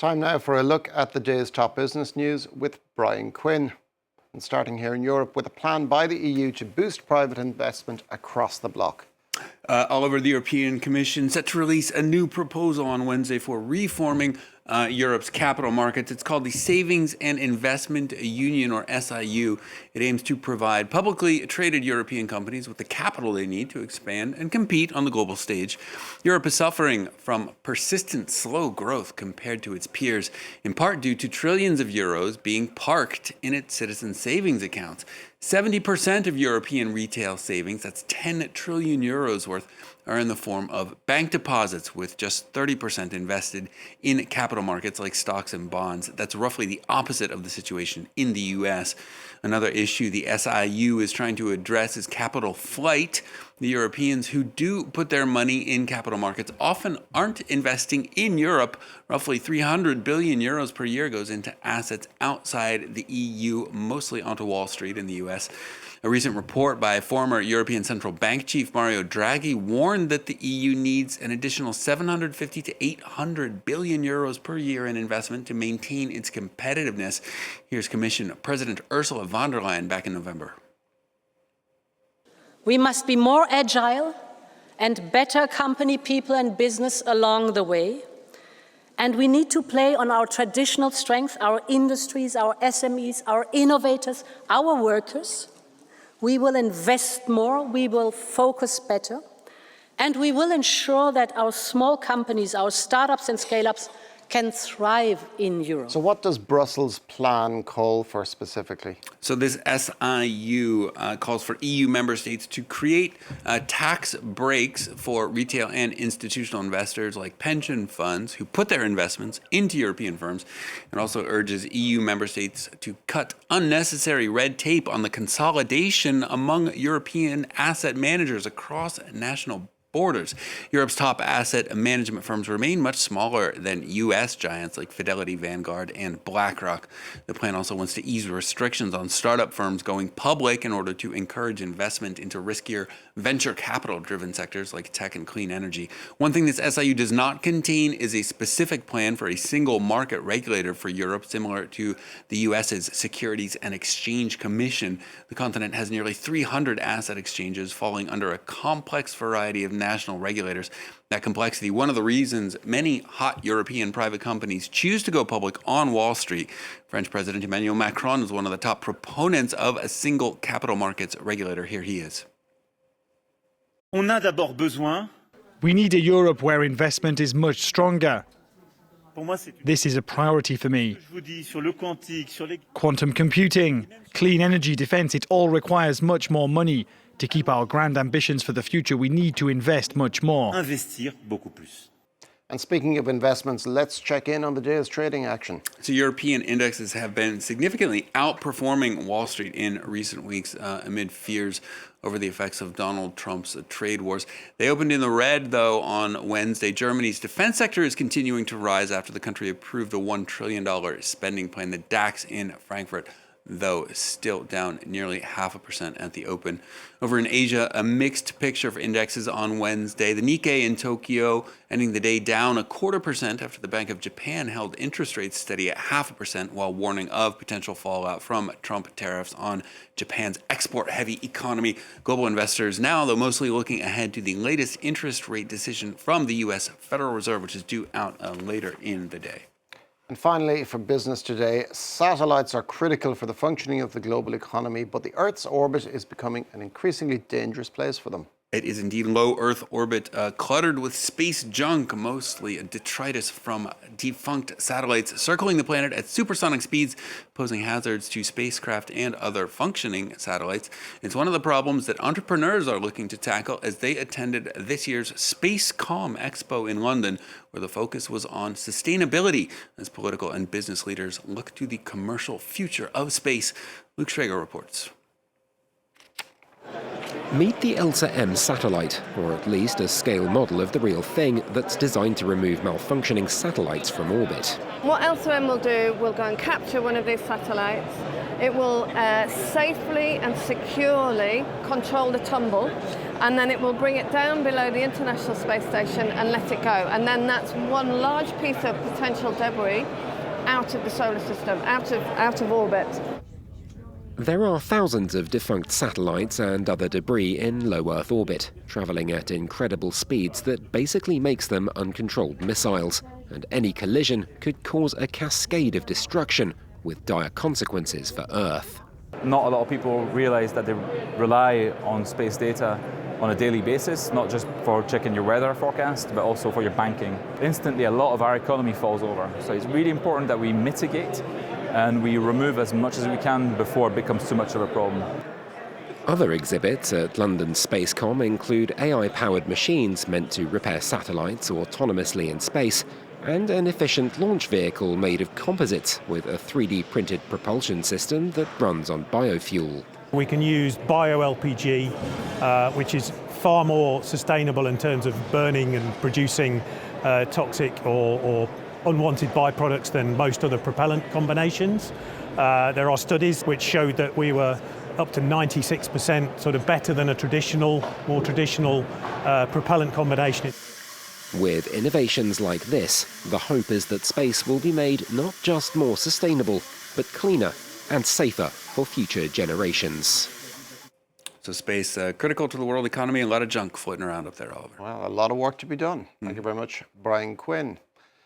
Time now for a look at the day's top business news with Brian Quinn. And starting here in Europe with a plan by the EU to boost private investment across the bloc. Oliver, the European Commission set to release a new proposal on Wednesday for reforming Europe's capital markets. It's called the Savings and Investment Union, or SIU. It aims to provide publicly traded European companies with the capital they need to expand and compete on the global stage. Europe is suffering from persistent slow growth compared to its peers, in part due to trillions of euros being parked in its citizens' savings accounts. 70% of European retail savings, that's 10 trillion euros worth, are in the form of bank deposits, with just 30% invested in capital markets like stocks and bonds. That's roughly the opposite of the situation in the US. Another issue the SIU is trying to address is capital flight. The Europeans who do put their money in capital markets often aren't investing in Europe. Roughly 300 billion euros per year goes into assets outside the EU, mostly onto Wall Street in the US. A recent report by former European Central Bank chief Mario Draghi warned that the EU needs an additional 750 to 800 billion euros per year in investment to maintain its competitiveness. Here's Commission President Ursula von der Leyen back in November. We must be more agile and better accompany people and business along the way. And we need to play on our traditional strength, our industries, our SMEs, our innovators, our workers. We will invest more, we will focus better, and we will ensure that our small companies, our startups and scale-ups can thrive in Europe. So what does Brussels' plan call for specifically? So this SIU calls for EU member states to create tax breaks for retail and institutional investors like pension funds who put their investments into European firms. It also urges EU member states to cut unnecessary red tape on the consolidation among European asset managers across national borders. Europe's top asset management firms remain much smaller than U.S. giants like Fidelity, Vanguard, and BlackRock. The plan also wants to ease restrictions on startup firms going public in order to encourage investment into riskier venture capital-driven sectors like tech and clean energy. One thing this SIU does not contain is a specific plan for a single market regulator for Europe, similar to the U.S.'s Securities and Exchange Commission. The continent has nearly 300 asset exchanges falling under a complex variety of national regulators. That complexity, one of the reasons many hot European private companies choose to go public on Wall Street. French President Emmanuel Macron is one of the top proponents of a single capital markets regulator. Here he is. We need a Europe where investment is much stronger. This is a priority for me. Quantum computing, clean energy, defense, it all requires much more money. To keep our grand ambitions for the future, we need to invest much more. And speaking of investments, let's check in on the day's trading action. So European indexes have been significantly outperforming Wall Street in recent weeks amid fears over the effects of Donald Trump's trade wars. They opened in the red, though, on Wednesday. Germany's defense sector is continuing to rise after the country approved a $1 trillion spending plan. The DAX in Frankfurt, though, still down nearly 0.5% at the open. Over in Asia, a mixed picture for indexes on Wednesday. The Nikkei in Tokyo ending the day down 0.25% after the Bank of Japan held interest rates steady at 0.5% while warning of potential fallout from Trump tariffs on Japan's export-heavy economy. Global investors now, though, mostly looking ahead to the latest interest rate decision from the U.S. Federal Reserve, which is due out later in the day. And finally, for business today, satellites are critical for the functioning of the global economy, but the Earth's orbit is becoming an increasingly dangerous place for them. It is indeed low Earth orbit, cluttered with space junk, mostly detritus from defunct satellites circling the planet at supersonic speeds, posing hazards to spacecraft and other functioning satellites. It's one of the problems that entrepreneurs are looking to tackle as they attended this year's SpaceCom Expo in London, where the focus was on sustainability as political and business leaders look to the commercial future of space. Luke Schrager reports. Meet the ELSA-M satellite, or at least a scale model of the real thing that's designed to remove malfunctioning satellites from orbit. What ELSA-M will do, will go and capture one of these satellites. It will safely and securely control the tumble and then it will bring it down below the International Space Station and let it go. And then that's one large piece of potential debris out of the solar system, out of orbit. There are thousands of defunct satellites and other debris in low Earth orbit, travelling at incredible speeds that basically makes them uncontrolled missiles. And any collision could cause a cascade of destruction, with dire consequences for Earth. Not a lot of people realise that they rely on space data on a daily basis, not just for checking your weather forecast, but also for your banking. Instantly, a lot of our economy falls over. So it's really important that we mitigate and we remove as much as we can before it becomes too much of a problem. Other exhibits at London Spacecom include AI-powered machines meant to repair satellites autonomously in space, and an efficient launch vehicle made of composites with a 3D printed propulsion system that runs on biofuel. We can use bio-LPG, which is far more sustainable in terms of burning and producing toxic or unwanted byproducts than most other propellant combinations. There are studies which showed that we were up to 96% sort of better than a more traditional propellant combination. With innovations like this, the hope is that space will be made not just more sustainable, but cleaner and safer for future generations. So space, critical to the world economy, and a lot of junk floating around up there, Oliver. Well, a lot of work to be done. Thank you very much, Brian Quinn.